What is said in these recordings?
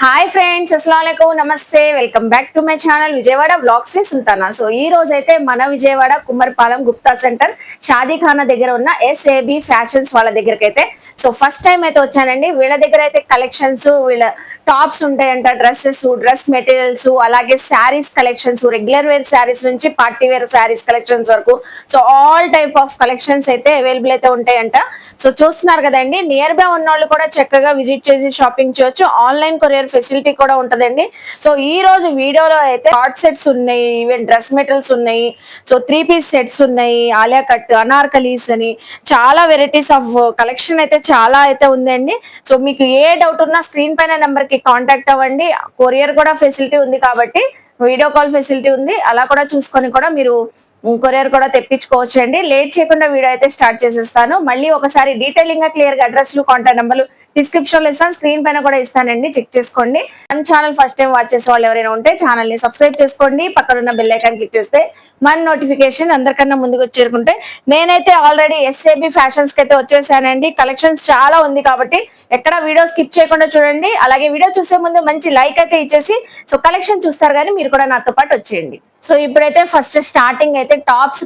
Hi friends, అస్సలాముఅలైకుం, నమస్తే. Welcome back to my channel Vijayawada vlogs with Sultana. So ఈ రోజు అయితే మన విజయవాడ కుమ్మరిపాలెం గుప్తా సెంటర్ షాదీఖానా దగ్గర ఉన్న ఎస్ఏబి ఫ్యాషన్స్ వాళ్ళ దగ్గరకి అయితే సో ఫస్ట్ టైం అయితే వచ్చానండి. వీళ్ళ దగ్గర అయితే కలెక్షన్స్, వీళ్ళ టాప్స్ ఉంటాయంట, డ్రెస్సెస్, డ్రెస్ మెటీరియల్స్, అలాగే sarees collections, regular wear sarees నుంచి పార్టీ వేర్ శారీస్ కలెక్షన్స్ వరకు so all type of collections అయితే అవైలబుల్ అయితే ఉంటాయంట. సో చూస్తున్నారు కదండి, నియర్ బై ఉన్న వాళ్ళు కూడా చక్కగా విజిట్ చేసి షాపింగ్ చేయొచ్చు. ఆన్లైన్ కొరియర్ ఫెసిలిటీ కూడా ఉంటదండి. సో ఈ రోజు వీడియోలో అయితే షార్ట్ సెట్స్ ఉన్నాయి, ఈవెన్ డ్రెస్ మెటీరియల్స్ ఉన్నాయి, సో 3 పీస్ సెట్స్ ఉన్నాయి, ఆలియా కట్, అనార్కలీస్ అని చాలా వెరైటీస్ ఆఫ్ కలెక్షన్ అయితే చాలా అయితే ఉందండి. సో మీకు ఏ డౌట్ ఉన్నా స్క్రీన్ పైన నెంబర్ కి కాంటాక్ట్ అవ్వండి. కొరియర్ కూడా ఫెసిలిటీ ఉంది కాబట్టి వీడియో కాల్ ఫెసిలిటీ ఉంది, అలా కూడా చూసుకొని కూడా మీరు కొరియర్ కూడా తెప్పించుకోవచ్చు అండి. లేట్ చేయకుండా వీడియో అయితే స్టార్ట్ చేసేస్తాను. మళ్ళీ ఒకసారి డీటెయిలింగ్ గా క్లియర్ గా అడ్రస్లు, కాంటాక్ట్ నెంబర్లు డిస్క్రిప్షన్ లో ఇస్తాను, స్క్రీన్ పైన కూడా ఇస్తానండి, చెక్ చేసుకోండి. మన ఛానల్ ఫస్ట్ టైం వాచ్ చేసే వాళ్ళు ఎవరైనా ఉంటే ఛానల్ ని సబ్స్క్రైబ్ చేసుకోండి, పక్కన ఉన్న బెల్ ఐకాన్ క్లిక్ చేస్తే మన నోటిఫికేషన్ అందరికన్నా ముందుకు వచ్చేరుకుంటే. నేనైతే ఆల్రెడీ ఎస్ఏబి ఫ్యాషన్స్ కి అయితే వచ్చేసానండి. కలెక్షన్స్ చాలా ఉంది కాబట్టి ఎక్కడ వీడియో స్కిప్ చేయకుండా చూడండి. అలాగే వీడియో చూసే ముందు మంచి లైక్ అయితే ఇచ్చేసి సో కలెక్షన్ చూస్తారు కానీ మీరు కూడా నాతో పాటు వచ్చేయండి. సో ఇప్పుడైతే ఫస్ట్ స్టార్టింగ్ అయితే టాప్స్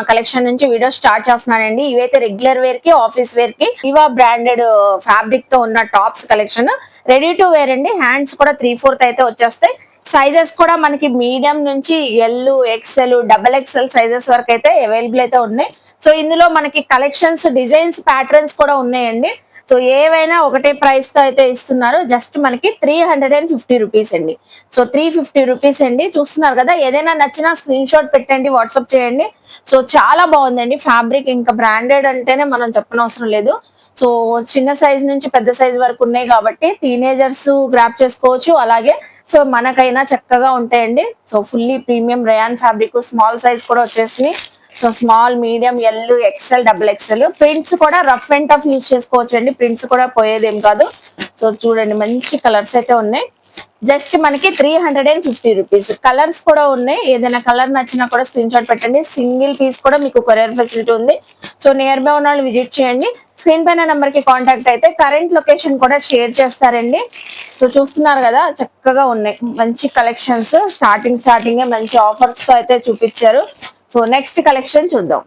కలెక్షన్ నుంచి వీడియో స్టార్ట్ చేస్తున్నానండి. ఇవైతే రెగ్యులర్ వేర్ కి, ఆఫీస్ వేర్ కి ఇవా బ్రాండెడ్ ఫ్యాబ్రిక్ తో ఉన్న tops collection. Ready to wear అండి. హ్యాండ్స్ కూడా 3/4 అయితే వచ్చేస్తాయి. సైజెస్ కూడా మనకి మీడియం నుంచి ఎల్, ఎక్స్ఎల్, XXL సైజెస్ వరకు అయితే అవైలబుల్ అయితే ఉన్నాయి. సో ఇందులో మనకి కలెక్షన్స్, డిజైన్స్, ప్యాటర్న్స్ కూడా ఉన్నాయండి. సో ఏవైనా ఒకటే ప్రైస్ తో అయితే ఇస్తున్నారు. జస్ట్ మనకి 350 రూపీస్ అండి. సో 350 రూపీస్ అండి. చూస్తున్నారు కదా, ఏదైనా నచ్చినా స్క్రీన్ షాట్ పెట్టండి, వాట్సాప్ చేయండి. సో చాలా బాగుందండి ఫ్యాబ్రిక్. ఇంకా బ్రాండెడ్ అంటేనే మనం చెప్పనవసరం లేదు. సో చిన్న సైజ్ నుంచి పెద్ద సైజ్ వరకు ఉన్నాయి కాబట్టి టీనేజర్స్ గ్రాప్ చేసుకోవచ్చు. అలాగే సో మనకైనా చక్కగా ఉంటాయండి. So fully premium rayon fabric, small size కూడా వచ్చేసి so small, medium, L, XL, XXL. Prints కూడా రఫ్ అండ్ టఫ్ యూజ్ చేసుకోవచ్చు అండి. ప్రింట్స్ కూడా పోయేదేం కాదు. సో చూడండి, మంచి కలర్స్ అయితే ఉన్నాయి. జస్ట్ మనకి 350 రూపీస్. కలర్స్ కూడా ఉన్నాయి. ఏదైనా కలర్ నచ్చినా కూడా స్క్రీన్ షాట్ పెట్టండి. సింగిల్ పీస్ కూడా మీకు కొరియర్ ఫెసిలిటీ ఉంది. సో నియర్ బై ఉన్న వాళ్ళు విజిట్ చేయండి. స్క్రీన్ పైన నెంబర్ కి కాంటాక్ట్ అయితే కరెంట్ లొకేషన్ కూడా షేర్ చేస్తారండి. సో చూస్తున్నారు కదా, చక్కగా ఉన్నాయి మంచి కలెక్షన్స్. స్టార్టింగ్ మంచి ఆఫర్స్ తో అయితే చూపించారు. సో నెక్స్ట్ కలెక్షన్ చూద్దాం.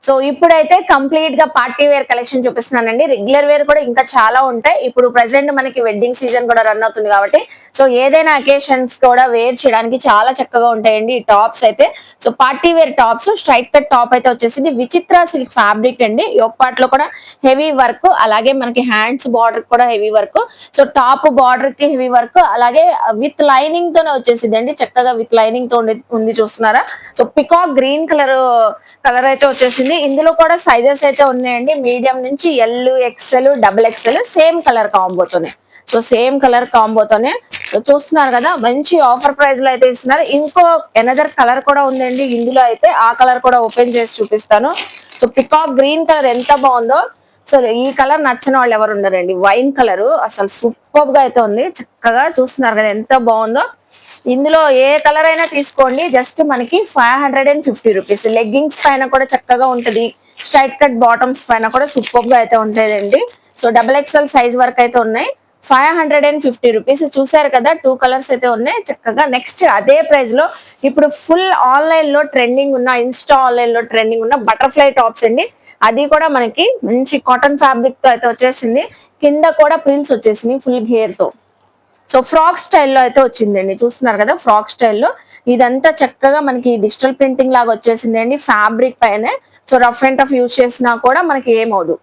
సో ఇప్పుడైతే కంప్లీట్ గా పార్టీ వేర్ కలెక్షన్ చూపిస్తున్నానండి. రెగ్యులర్ వేర్ కూడా ఇంకా చాలా ఉంటాయి. ఇప్పుడు ప్రెసెంట్ మనకి వెడ్డింగ్ సీజన్ కూడా రన్ అవుతుంది కాబట్టి సో ఏదైనా అకేషన్స్ కూడా వేర్ చేయడానికి చాలా చక్కగా ఉంటాయండి ఈ టాప్స్ అయితే. So party wear tops, straight cut top అయితే వచ్చేసింది. విచిత్ర సిల్క్ ఫ్యాబ్రిక్ అండి. యోక్ పార్ట్ లో కూడా హెవీ వర్క్, అలాగే మనకి హ్యాండ్స్ బార్డర్ కూడా heavy work. So top border కి హెవీ వర్క్, అలాగే విత్ లైనింగ్ తోనే వచ్చేసింది అండి. చక్కగా విత్ లైనింగ్ తో ఉంది, చూస్తున్నారా. సో పికాక్ గ్రీన్ కలర్ అయితే వచ్చేసింది. ఇందులో కూడా సైజెస్ అయితే ఉన్నాయండి. మీడియం నుంచి L, XL, XXL same colour కాంబోతోనే. సో సేమ్ కలర్ కాంబోతోనే. సో చూస్తున్నారు కదా, మంచి ఆఫర్ ప్రైస్ లో అయితే ఇస్తున్నారు. ఇంకో ఎనదర్ కలర్ కూడా ఉందండి ఇందులో అయితే. ఆ కలర్ కూడా ఓపెన్ చేసి చూపిస్తాను. సో పికాక్ గ్రీన్ కలర్ ఎంత బాగుందో. సో ఈ కలర్ నచ్చిన వాళ్ళు ఎవరు ఉండరండి. వైన్ కలర్ అసలు సూపర్ గా అయితే ఉంది. చక్కగా చూస్తున్నారు కదా ఎంత బాగుందో. ఇందులో ఏ కలర్ అయినా తీసుకోండి. జస్ట్ మనకి 550 రూపీస్. లెగ్గింగ్స్ పైన కూడా చక్కగా ఉంటది. స్ట్రైట్ కట్ బాటమ్స్ పైన కూడా సూపర్ గా అయితే ఉంటాయండి. సో XXL సైజ్ వరకు అయితే ఉన్నాయి. 550 రూపీస్. చూసారు కదా, 2 కలర్స్ అయితే ఉన్నాయి చక్కగా. నెక్స్ట్ అదే ప్రైస్ లో ఇప్పుడు ఫుల్ ఆన్లైన్ లో ట్రెండింగ్ ఉన్న, ఇన్స్టా ఆన్లైన్ లో ట్రెండింగ్ ఉన్న బటర్ఫ్లై టాప్స్ అండి. అది కూడా మనకి మంచి కాటన్ ఫ్యాబ్రిక్ తో అయితే వచ్చేసింది. కింద కూడా ప్రిల్స్ వచ్చేసింది ఫుల్ గేర్ తో. సో ఫ్రాక్ స్టైల్లో అయితే వచ్చిందండి. చూస్తున్నారు కదా, ఫ్రాక్ స్టైల్లో ఇదంతా చక్కగా మనకి డిజిటల్ ప్రింటింగ్ లాగా వచ్చేసింది అండి ఫ్యాబ్రిక్ పైన. So rough and tough use చేసినా కూడా మనకి ఏమవుదు,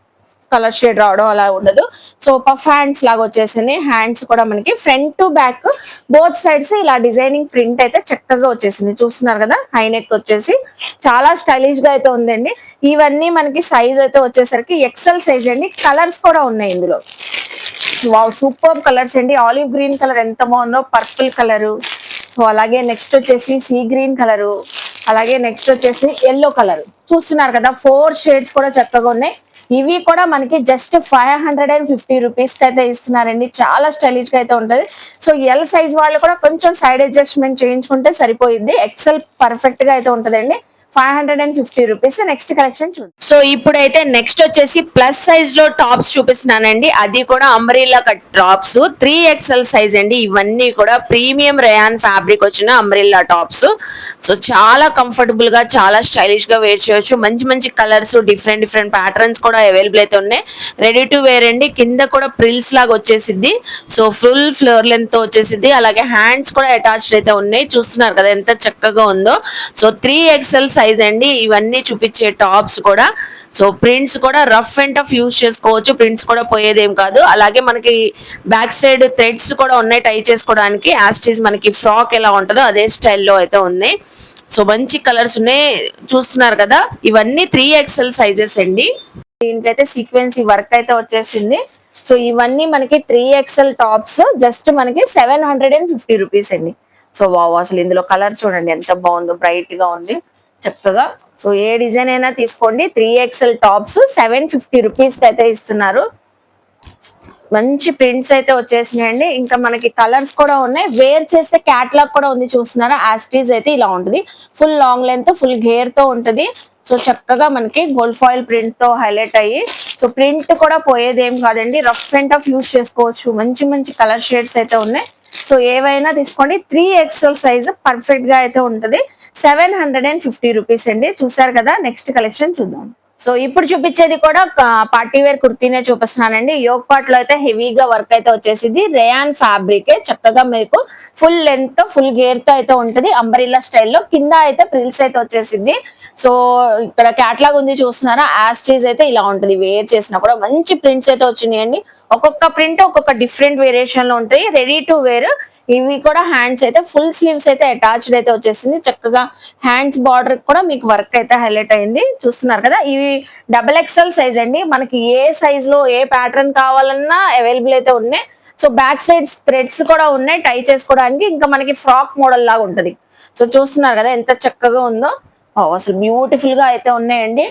కలర్ షేడ్ రావడం అలా ఉండదు. సో పఫ్ హ్యాండ్స్ లాగా వచ్చేసింది. హ్యాండ్స్ కూడా మనకి front to back both sides ఇలా డిజైనింగ్ ప్రింట్ అయితే చక్కగా వచ్చేసింది. చూస్తున్నారు కదా, హై నెక్ వచ్చేసి చాలా స్టైలిష్ గా అయితే ఉందండి. ఇవన్నీ మనకి సైజ్ అయితే వచ్చేసరికి XL సైజ్ అండి. కలర్స్ కూడా ఉన్నాయి ఇందులో. వావ్, సూపర్ కలర్స్ అండి. ఆలివ్ గ్రీన్ కలర్ ఎంత బాగుందో, పర్పుల్ కలరు, సో అలాగే నెక్స్ట్ వచ్చేసి సీ గ్రీన్ కలరు, అలాగే నెక్స్ట్ వచ్చేసి ఎల్లో కలర్. చూస్తున్నారు కదా, 4 షేడ్స్ కూడా చక్కగా ఉన్నాయి. ఇవి కూడా మనకి జస్ట్ 550 రూపీస్ కి అయితే ఇస్తున్నారండి. చాలా స్టైలిష్ గా అయితే ఉంటది. సో ఎల్ సైజ్ వాళ్ళు కూడా కొంచెం సైడ్ అడ్జస్ట్మెంట్ చేయించుకుంటే సరిపోయింది. XL పర్ఫెక్ట్ గా అయితే ఉంటదండి. రూపీస్. నెక్స్ట్ కలెక్షన్ చూద్దాం. సో ఇప్పుడైతే నెక్స్ట్ వచ్చేసి ప్లస్ సైజ్ లో టాప్స్ చూపిస్తున్నానండి. అది కూడా umbrella cut tops 3XL size అండి. ఇవన్నీ కూడా ప్రీమియం రేయాన్ ఫ్యాబ్రిక్ వచ్చిన అంబ్రెల్లా టాప్స్. సో చాలా కంఫర్టబుల్ గా, చాలా స్టైలిష్ గా వేర్ చేయొచ్చు. మంచి మంచి కలర్స్, డిఫరెంట్ ప్యాటర్న్స్ కూడా అవైలబుల్ అయితే ఉన్నాయి. రెడీ టు వేర్ అండి. కింద కూడా ప్రిల్స్ లాగా వచ్చేసిద్ది. సో ఫుల్ ఫ్లోర్ లెంత్ తో వచ్చేసిద్ది. అలాగే హ్యాండ్స్ కూడా అటాచ్డ్ అయితే ఉన్నాయి. చూస్తున్నారు కదా ఎంత చక్కగా ఉందో. సో 3XL సైజ్ అండి ఇవన్నీ చూపించే టాప్స్ కూడా. సో ప్రింట్స్ కూడా రఫ్ అండ్ టఫ్ యూజ్ చేసుకోవచ్చు. ప్రింట్స్ కూడా పోయేదేం కాదు. అలాగే మనకి బ్యాక్ సైడ్ థ్రెడ్స్ కూడా ఉన్నాయి టై చేసుకోవడానికి. యాస్టీస్ మనకి ఫ్రాక్ ఎలా ఉంటుందో అదే స్టైల్లో అయితే ఉన్నాయి. సో మంచి కలర్స్ ఉన్నాయి. చూస్తున్నారు కదా ఇవన్నీ 3XL సైజెస్ అండి. దీనికైతే సీక్వెన్సీ వర్క్ అయితే వచ్చేసింది. సో ఇవన్నీ మనకి 3XL టాప్స్ జస్ట్ మనకి 750 రూపీస్ అండి. సో వావ్, అసలు ఇందులో కలర్ చూడండి ఎంత బాగుందో, బ్రైట్ గా ఉంది చక్కగా. సో ఏ డిజైన్ అయినా తీసుకోండి. 3XL టాప్స్ 750 రూపీస్ కి అయితే ఇస్తున్నారు. మంచి ప్రింట్స్ అయితే వచ్చేసినాయండి. ఇంకా మనకి కలర్స్ కూడా ఉన్నాయి. వేర్ చేస్తే క్యాట్లాగ్ కూడా ఉంది. చూస్తున్నారా యాస్టీస్ అయితే ఇలా ఉంటుంది. Full long length, full gear తో ఉంటది. సో చక్కగా మనకి గోల్డ్ ఫాయిల్ ప్రింట్ తో హైలైట్ అయ్యి, సో ప్రింట్ కూడా పోయేదేం కాదండి. రఫ్ అండ్ టఫ్ యూజ్ చేసుకోవచ్చు. మంచి మంచి కలర్ షేడ్స్ అయితే ఉన్నాయి. సో ఏవైనా తీసుకోండి. 3XL సైజ్ పర్ఫెక్ట్ గా అయితే ఉంటది. 750 రూపీస్ అండి. చూసారు కదా, నెక్స్ట్ కలెక్షన్ చూద్దాం. సో ఇప్పుడు చూపించేది కూడా పార్టీ వేర్ కుర్తీనే చూపిస్తున్నానండి. యోగ్ పార్ట్ లో అయితే హెవీగా వర్క్ అయితే వచ్చేసింది. రేయాన్ ఫ్యాబ్రిక్ చక్కగా మీకు ఫుల్ లెంత్, ఫుల్ గేర్ తో అయితే ఉంటది. అంబ్రెల్లా స్టైల్లో కింద అయితే ప్రిల్స్ అయితే వచ్చేసింది. సో ఇక్కడ క్యాట్లాగ్ ఉంది చూస్తున్నారా, యాస్టీస్ అయితే ఇలా ఉంటది. వేర్ చేసినా కూడా మంచి ప్రింట్స్ అయితే వచ్చినాయండి. ఒక్కొక్క ప్రింట్ ఒక్కొక్క డిఫరెంట్ వేరియేషన్ లో ఉంటాయి. Ready to wear. ఇవి కూడా హ్యాండ్స్ అయితే ఫుల్ స్లీవ్స్ అయితే అటాచ్డ్ అయితే వచ్చేసింది. చక్కగా హ్యాండ్స్ బార్డర్ కూడా మీకు వర్క్ అయితే హైలైట్ అయింది. చూస్తున్నారు కదా, ఇవి XXL సైజ్ అండి. మనకి ఏ సైజ్ లో ఏ ప్యాటర్న్ కావాలన్నా అవైలబుల్ అయితే ఉన్నాయి. సో బ్యాక్ సైడ్ థ్రెడ్స్ కూడా ఉన్నాయి టై చేసుకోవడానికి. ఇంకా మనకి ఫ్రాక్ మోడల్ లాగా ఉంటది. సో చూస్తున్నారు కదా ఎంత చక్కగా ఉందో. అసలు బ్యూటిఫుల్ గా అయితే ఉన్నాయండి.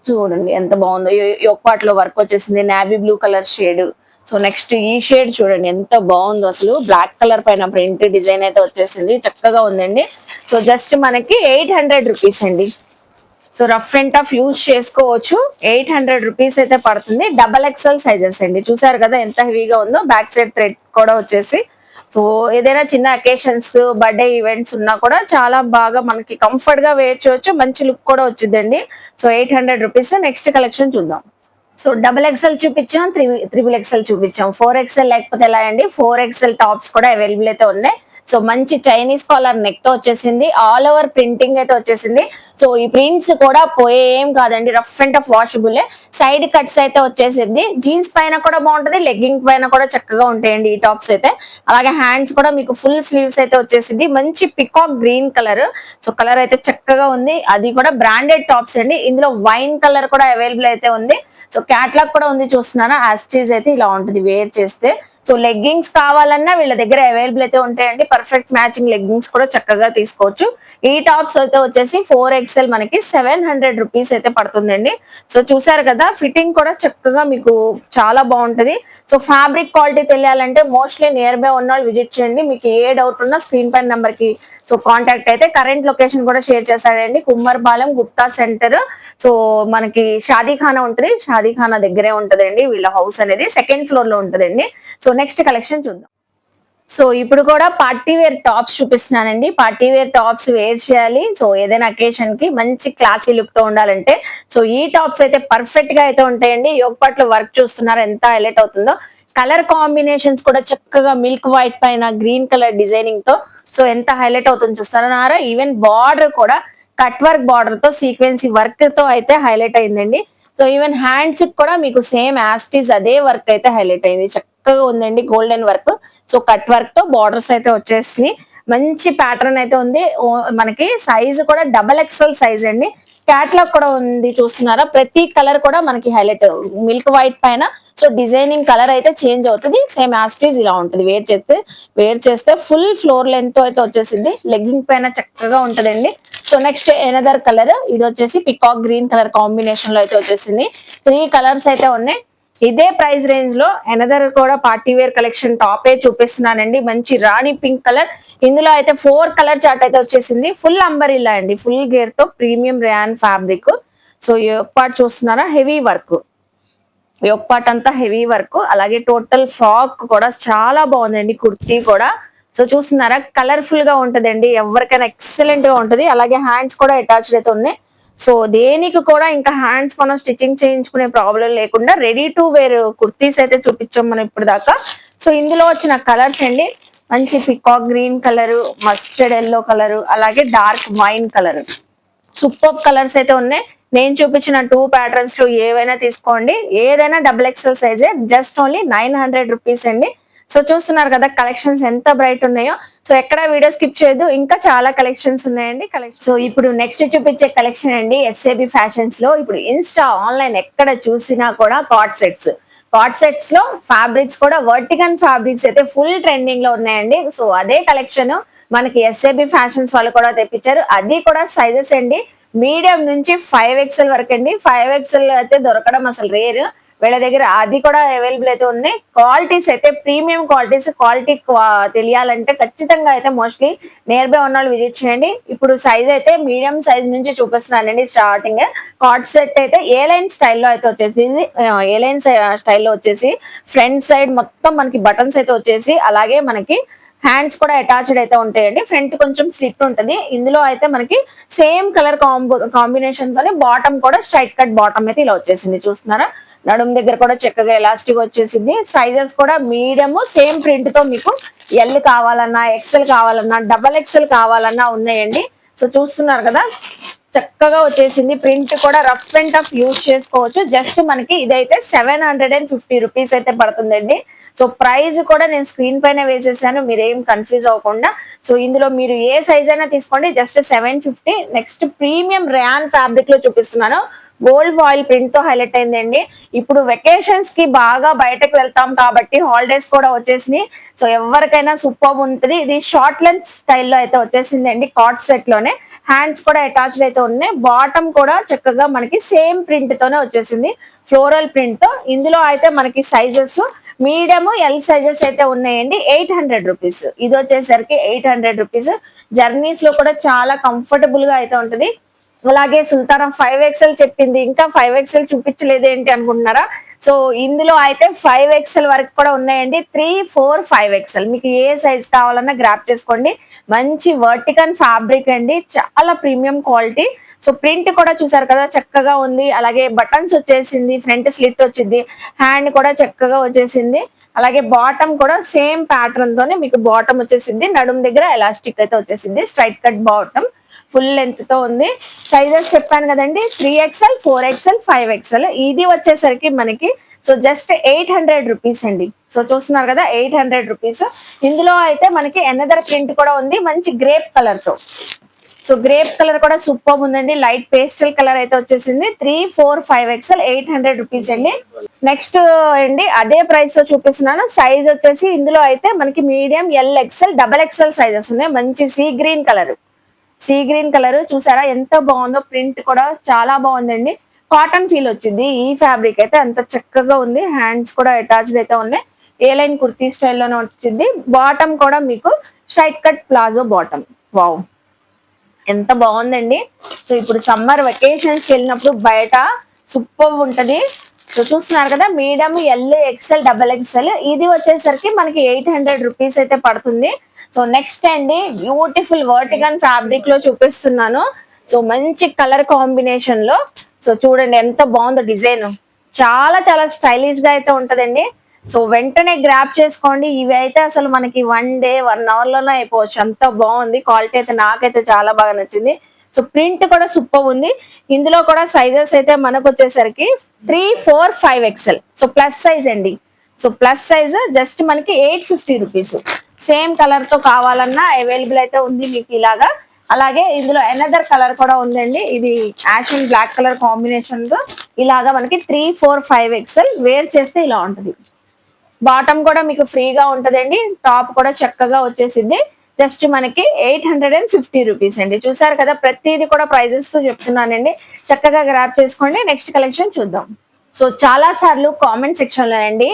చూడండి ఎంత బాగుందో. యోగ్ పార్ట్ లో వర్క్ వచ్చేసింది. Navy blue colour shade. So next ఈ షేడ్ చూడండి ఎంత బాగుందో. అసలు బ్లాక్ కలర్ పైన ప్రింట్ డిజైన్ అయితే వచ్చేసింది. చక్కగా ఉందండి. సో జస్ట్ మనకి 800 రూపీస్ అండి. So rough and tough use చేసుకోవచ్చు. 800 రూపీస్ అయితే పడుతుంది. XXL సైజెస్ అండి. చూసారు కదా ఎంత హెవీగా ఉందో. బ్యాక్ సైడ్ థ్రెడ్ కూడా వచ్చేసి, సో ఏదైనా చిన్న అకేషన్స్, బర్త్డే ఈవెంట్స్ ఉన్నా కూడా చాలా బాగా మనకి కంఫర్ట్ గా వేర్ చేయొచ్చు. మంచి లుక్ కూడా వచ్చిందండి. So 800 rupees. నెక్స్ట్ కలెక్షన్ చూద్దాం. సో XXL చూపించాం, XXL చూపించాం. 4XL లేకపోతే ఎలా అండి. 4XL టాప్స్ కూడా అవైలబుల్ అయితే ఉన్నాయి. సో మంచి చైనీస్ కాలర్ నెక్ తో వచ్చేసింది. ఆల్ ఓవర్ ప్రింటింగ్ అయితే వచ్చేసింది. సో ఈ ప్రింట్స్ కూడా పోయే ఏం కాదండి. Rough and tough washable. Side cuts అయితే వచ్చేసింది. జీన్స్ పైన కూడా బాగుంటది, లెగ్గింగ్ పైన కూడా చక్కగా ఉంటాయండి ఈ టాప్స్ అయితే. అలాగే హ్యాండ్స్ కూడా మీకు ఫుల్ స్లీవ్స్ అయితే వచ్చేసింది. మంచి peacock green colour. So colour అయితే చక్కగా ఉంది. అది కూడా బ్రాండెడ్ టాప్స్ అండి. ఇందులో వైన్ కలర్ కూడా అవైలబుల్ అయితే ఉంది. సో క్యాట్లాగ్ కూడా ఉంది చూస్తున్నారా. యాస్టీస్ అయితే ఇలా ఉంటుంది వేర్ చేస్తే. సో లెగ్గింగ్స్ కావాలన్నా వీళ్ళ దగ్గర అవైలబుల్ అయితే ఉంటాయండి. పర్ఫెక్ట్ మ్యాచింగ్ లెగ్గింగ్స్ కూడా చక్కగా తీసుకోవచ్చు. ఈ టాప్స్ అయితే వచ్చేసి 4XL మనకి 700 రూపీస్ అయితే పడుతుందండి. సో చూసారు కదా, ఫిట్టింగ్ కూడా చక్కగా మీకు చాలా బాగుంటది. సో ఫ్యాబ్రిక్ క్వాలిటీ తెలియాలంటే మోస్ట్లీ నియర్ బై ఉన్న వాళ్ళు విజిట్ చేయండి. మీకు ఏ డౌట్ ఉన్నా స్క్రీన్ పైన నెంబర్ కి సో కాంటాక్ట్ అయితే. కరెంట్ లొకేషన్ కూడా షేర్ చేస్తాడండి. కుమ్మర్పాలెం గుప్తా సెంటర్. సో మనకి షాదీఖానా ఉంటది. షాదీఖానా దగ్గరే ఉంటదండి వీళ్ళ హౌస్ అనేది. సెకండ్ ఫ్లోర్ లో ఉంటదండి. సో నెక్స్ట్ కలెక్షన్ చూద్దాం. సో ఇప్పుడు కూడా పార్టీ వేర్ టాప్స్ చూపిస్తున్నానండి. పార్టీ వేర్ టాప్స్ వేర్ చేయాలి. సో ఏదైనా అకేషన్ కి మంచి క్లాసీ లుక్ తో ఉండాలంటే సో ఈ టాప్స్ అయితే పర్ఫెక్ట్ గా అయితే ఉంటాయండి. యోగ్ పార్ట్ లో వర్క్ చూస్తున్నారు ఎంత హైలైట్ అవుతుందో. కలర్ కాంబినేషన్స్ కూడా చక్కగా మిల్క్ వైట్ పైన గ్రీన్ కలర్ డిజైనింగ్ తో సో ఎంత హైలైట్ అవుతుంది చూస్తున్నారా. ఈవెన్ బార్డర్ కూడా కట్ వర్క్ బార్డర్ తో సీక్వెన్సీ వర్క్ తో అయితే హైలైట్ అయిందండి. సో ఈవెన్ హ్యాండ్స్ కూడా మీకు సేమ్ యాస్టీస్ అదే వర్క్ అయితే హైలైట్ అయింది. చక్కగా ఉందండి golden work. So cut work తో బార్డర్స్ అయితే వచ్చేసి మంచి ప్యాటర్న్ అయితే ఉంది. మనకి సైజ్ కూడా XXL సైజ్ అండి. క్యాట్లాగ్ కూడా ఉంది చూస్తున్నారా. ప్రతి కలర్ కూడా మనకి హైలైట్ మిల్క్ వైట్ పైన. సో డిజైనింగ్ కలర్ అయితే చేంజ్ అవుతుంది. సేమ్ యాస్టీస్ ఇలా ఉంటుంది. వేర్ చేస్తే ఫుల్ ఫ్లోర్ లెంత్ అయితే వచ్చేసింది. లెగ్గింగ్ పైన చక్కగా ఉంటదండి. So next another colour. ఇది వచ్చేసి పికాక్ గ్రీన్ కలర్ కాంబినేషన్ లో అయితే వచ్చేసింది. 3 కలర్స్ అయితే ఉన్నాయి. ఇదే ప్రైస్ రేంజ్ లో ఎనదర్ కూడా పార్టీ వేర్ కలెక్షన్ టాపే చూపిస్తున్నానండి. మంచి రాణి పింక్ కలర్ ఇందులో అయితే 4 కలర్ చార్ట్ అయితే వచ్చేసింది. ఫుల్ అంబరిల్లా అండి, ఫుల్ గేర్ తో ప్రీమియం రేయాన్ ఫ్యాబ్రిక్. సో ఈ పార్ట్ చూస్తున్నారా, హెవీ వర్క్, ఈ పార్ట్ అంతా హెవీ వర్క్. అలాగే టోటల్ ఫ్రాక్ కూడా చాలా బాగుందండి, కుర్తీ కూడా. సో చూస్తున్నారా, కలర్ఫుల్ గా ఉంటదండి, ఎవరికైనా ఎక్సలెంట్ గా ఉంటది. అలాగే హ్యాండ్స్ కూడా అటాచ్డ్ అయితే ఉన్నాయి. సో దేనికి కూడా ఇంకా హ్యాండ్స్ మనం స్టిచ్చింగ్ చేయించుకునే ప్రాబ్లం లేకుండా రెడీ టు వేర్ కుర్తీస్ అయితే చూపించాం మనం ఇప్పుడు దాకా. సో ఇందులో వచ్చిన కలర్స్ అండి, మంచి peacock green colour, mustard yellow colour, అలాగే dark wine colour. Super colours అయితే ఉన్నాయి. నేను చూపించిన 2 ప్యాటర్న్స్ లో ఏవైనా తీసుకోండి, ఏదైనా XXL సైజే, జస్ట్ ఓన్లీ 900 రూపీస్ అండి. సో చూస్తున్నారు కదా కలెక్షన్స్ ఎంత బ్రైట్ ఉన్నాయో. సో ఎక్కడ వీడియో స్కిప్ చేయొద్దు, ఇంకా చాలా కలెక్షన్స్ ఉన్నాయండి. సో ఇప్పుడు నెక్స్ట్ చూపించే కలెక్షన్ అండి SAB ఫ్యాషన్స్ లో. ఇప్పుడు ఇన్స్టా ఆన్లైన్ ఎక్కడ చూసినా కూడా కార్డ్ సెట్స్ లో ఫ్యాబ్రిక్స్ కూడా వర్టికల్ ఫ్యాబ్రిక్స్ అయితే ఫుల్ ట్రెండింగ్ లో ఉన్నాయండి. సో అదే కలెక్షన్ మనకి SAB ఫ్యాషన్స్ వాళ్ళు కూడా తెప్పించారు. అది కూడా సైజెస్ అండి, మీడియం నుంచి 5XL వరకు అండి. 5XL అయితే దొరకడం అసలు రేర్ వీళ్ళ దగ్గర, అది కూడా అవైలబుల్ అయితే ఉన్నాయి. క్వాలిటీస్ అయితే ప్రీమియం క్వాలిటీస్. క్వాలిటీ తెలియాలంటే ఖచ్చితంగా అయితే మోస్ట్లీ నియర్ బై ఉన్న వాళ్ళు విజిట్ చేయండి. ఇప్పుడు సైజ్ అయితే మీడియం సైజ్ నుంచి చూపిస్తున్నానండి. స్టార్టింగ్ కార్డ్ సెట్ అయితే ఏ లైన్ స్టైల్లో అయితే వచ్చేసింది. ఏ లైన్ స్టైల్లో వచ్చేసి ఫ్రంట్ సైడ్ మొత్తం మనకి బటన్స్ అయితే వచ్చేసి, అలాగే మనకి హ్యాండ్స్ కూడా అటాచ్డ్ అయితే ఉంటాయండి. ఫ్రంట్ కొంచెం స్లిట్ ఉంటుంది. ఇందులో అయితే మనకి సేమ్ కలర్ కాంబినేషన్ తోనే బాటమ్ కూడా స్ట్రైట్ కట్ బాటమ్ అయితే ఇలా వచ్చేసింది. చూస్తున్నారా, నడుము దగ్గర కూడా చక్కగా ఎలాస్టిక్ వచ్చేసింది. సైజెస్ కూడా మీడియం సేమ్ ప్రింట్ తో మీకు L కావాలన్నా, XL కావాలన్నా, XXL కావాలన్నా ఉన్నాయండి. సో చూస్తున్నారు కదా, చక్కగా వచ్చేసింది. ప్రింట్ కూడా రఫ్ అండ్ టఫ్ యూజ్ చేసుకోవచ్చు. జస్ట్ మనకి ఇదైతే 750 రూపీస్ అయితే పడుతుందండి. సో ప్రైస్ కూడా నేను స్క్రీన్ పైన వేసేసాను, మీరేం కన్ఫ్యూజ్ అవ్వకుండా. సో ఇందులో మీరు ఏ సైజ్ అయినా తీసుకోండి, just 750. Next premium rayon fabric లో చూపిస్తున్నాను. గోల్డ్ ఫాయిల్ ప్రింట్ తో హైలైట్ అయిందండి. ఇప్పుడు వెకేషన్స్ కి బాగా బయటకు వెళ్తాం కాబట్టి హాలిడేస్ కూడా వచ్చేసినాయి. సో ఎవరికైనా సూపర్ ఉంటుంది. ఇది షార్ట్ లెంత్ స్టైల్లో అయితే వచ్చేసిందండి, కార్డ్ సెట్ లోనే. హ్యాండ్స్ కూడా అటాచ్డ్ అయితే ఉన్నాయి. బాటమ్ కూడా చక్కగా మనకి సేమ్ ప్రింట్ తోనే వచ్చేసింది, ఫ్లోరల్ ప్రింట్ తో. ఇందులో అయితే మనకి సైజెస్ మీడియం L సైజెస్ అయితే ఉన్నాయండి. 800 రూపీస్. ఇది వచ్చేసరికి 800 రూపీస్. జర్నీస్ లో కూడా చాలా కంఫర్టబుల్ గా అయితే ఉంటది. అలాగే సుల్తానా 5XL చెప్పింది, ఇంకా 5XL చూపించలేదు ఏంటి అనుకుంటున్నారా? సో ఇందులో అయితే 5XL వరకు కూడా ఉన్నాయండి. 3, 4, 5XL మీకు ఏ సైజ్ కావాలన్నా గ్రాప్ చేసుకోండి. మంచి వర్టికల్ ఫ్యాబ్రిక్ అండి, చాలా ప్రీమియం క్వాలిటీ. సో ప్రింట్ కూడా చూసారు కదా, చక్కగా ఉంది. అలాగే బటన్స్ వచ్చేసింది, ఫ్రంట్ స్లిట్ వచ్చింది, హ్యాండ్ కూడా చక్కగా వచ్చేసింది. అలాగే బాటమ్ కూడా సేమ్ ప్యాటర్న్ తోనే మీకు బాటమ్ వచ్చేసింది. నడుము దగ్గర ఎలాస్టిక్ అయితే వచ్చేసింది, straight cut bottom, full length తో ఉంది. సైజెస్ చెప్పాను కదండి, 3XL, 4XL, 5XL. ఇది వచ్చేసరికి మనకి సో జస్ట్ 800 రూపీస్ అండి. సో చూస్తున్నారు కదా, 800 రూపీస్. ఇందులో అయితే మనకి ఎనదర్ ప్రింట్ కూడా ఉంది, మంచి గ్రేప్ కలర్ తో. సో గ్రేప్ కలర్ కూడా సూపర్ ఉందండి, లైట్ పేస్టల్ కలర్ అయితే వచ్చేసింది. 3, 4, 5XL, 800 రూపీస్ అండి. నెక్స్ట్ అండి అదే ప్రైస్ తో చూపిస్తున్నాను. సైజ్ వచ్చేసి ఇందులో అయితే మనకి medium, L, XL, XXL sizes ఉన్నాయి. మంచి సీ గ్రీన్ కలర్ చూసారా ఎంత బాగుందో. ప్రింట్ కూడా చాలా బాగుందండి, కాటన్ ఫీల్ వచ్చింది. ఈ ఫ్యాబ్రిక్ అయితే అంత చక్కగా ఉంది. హ్యాండ్స్ కూడా అటాచ్డ్ అయితే ఉన్నాయి. ఏ లైన్ కుర్తీ స్టైల్లోనే వచ్చింది. బాటమ్ కూడా మీకు straight cut palazzo bottom. Wow, ఎంత బాగుందండి. సో ఇప్పుడు సమ్మర్ వెకేషన్స్ కి వెళ్ళినప్పుడు బయట సూపర్ ఉంటది. సో చూస్తున్నారు కదా, మీడియం, L, XL, XXL. ఇది వచ్చేసరికి మనకి 800 రూపీస్ అయితే పడుతుంది. సో నెక్స్ట్ అండి బ్యూటిఫుల్ వర్టికల్ ఫ్యాబ్రిక్ లో చూపిస్తున్నాను. సో మంచి కలర్ కాంబినేషన్ లో. సో చూడండి ఎంత బాగుందో డిజైన్, చాలా చాలా స్టైలిష్ గా అయితే ఉంటదండి. సో వెంటనే గ్రాప్ చేసుకోండి. ఇవి అయితే అసలు మనకి 1 day 1 hour లోనే అయిపోవచ్చు, అంత బాగుంది. క్వాలిటీ అయితే నాకైతే చాలా బాగా నచ్చింది. సో ప్రింట్ కూడా సూపర్ ఉంది. ఇందులో కూడా సైజెస్ అయితే మనకు వచ్చేసరికి 3, 4, 5XL. సో ప్లస్ సైజ్ అండి. సో ప్లస్ సైజ్ జస్ట్ మనకి 850 రూపీస్. సేమ్ కలర్ తో కావాలన్నా అవైలబుల్ అయితే ఉంది మీకు ఇలాగా. అలాగే ఇందులో ఎనదర్ కలర్ కూడా ఉందండి, ఇది ash and black colour combination తో ఇలాగా మనకి 3, 4, 5XL వేర్ చేస్తే ఇలా ఉంటది. బాటమ్ కూడా మీకు ఫ్రీగా ఉంటదండి. టాప్ కూడా చక్కగా వచ్చేసింది. జస్ట్ మనకి 850 రూపీస్ అండి. చూసారు కదా, ప్రతిదీ కూడా ప్రైజెస్ తో చెప్తున్నానండి. చక్కగా గ్రాప్ చేసుకోండి. నెక్స్ట్ కలెక్షన్ చూద్దాం. సో చాలా సార్లు కామెంట్ సెక్షన్ లో అండి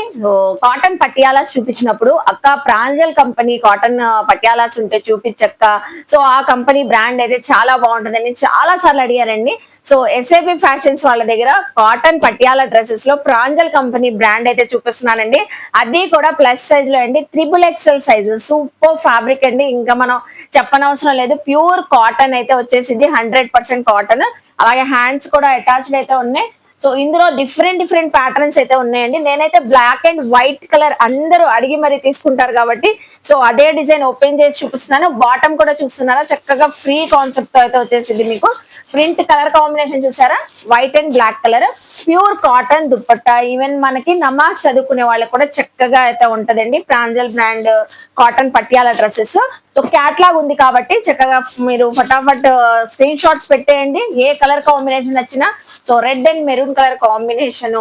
కాటన్ పటియాలాస్ చూపించినప్పుడు అక్క ప్రాంజల్ కంపెనీ కాటన్ పటియాలాస్ ఉంటే చూపించక్క, సో ఆ కంపెనీ బ్రాండ్ అయితే చాలా బాగుంటుందని చాలా సార్లు అడిగారండి. సో ఎస్ఏబి ఫ్యాషన్స్ వాళ్ళ దగ్గర కాటన్ పటియాలా డ్రెస్సెస్ లో ప్రాంజల్ కంపెనీ బ్రాండ్ అయితే చూపిస్తున్నానండి. అది కూడా ప్లస్ సైజ్ లో అండి, XXL సైజ్, సూపర్ ఫ్యాబ్రిక్ అండి. ఇంకా మనం చెప్పనవసరం లేదు, ప్యూర్ కాటన్ అయితే వచ్చేసింది, 100% కాటన్. అలాగే హ్యాండ్స్ కూడా అటాచ్డ్ అయితే ఉన్నాయి. సో ఇందులో డిఫరెంట్ ప్యాటర్న్స్ అయితే ఉన్నాయండి. నేనైతే బ్లాక్ అండ్ వైట్ కలర్ అందరూ అడిగి మరి తీసుకుంటారు కాబట్టి సో అదే డిజైన్ ఓపెన్ చేసి చూపిస్తున్నాను. బాటమ్ కూడా చూస్తున్నారా, చక్కగా ఫ్రీ కాన్సెప్ట్ తో అయితే వచ్చేసింది. మీకు ప్రింట్ కలర్ కాంబినేషన్ చూసారా, white and black colour, pure cotton dupatta. Even మనకి నమాజ్ చదువుకునే వాళ్ళకి కూడా చక్కగా అయితే ఉంటదండి Pranjal brand cotton Patiala dresses. So catalogue ఉంది కాబట్టి చక్కగా మీరు ఫటాఫట్ స్క్రీన్ షాట్స్ పెట్టేయండి. ఏ కలర్ కాంబినేషన్ నచ్చినా, so red and maroon colour combination.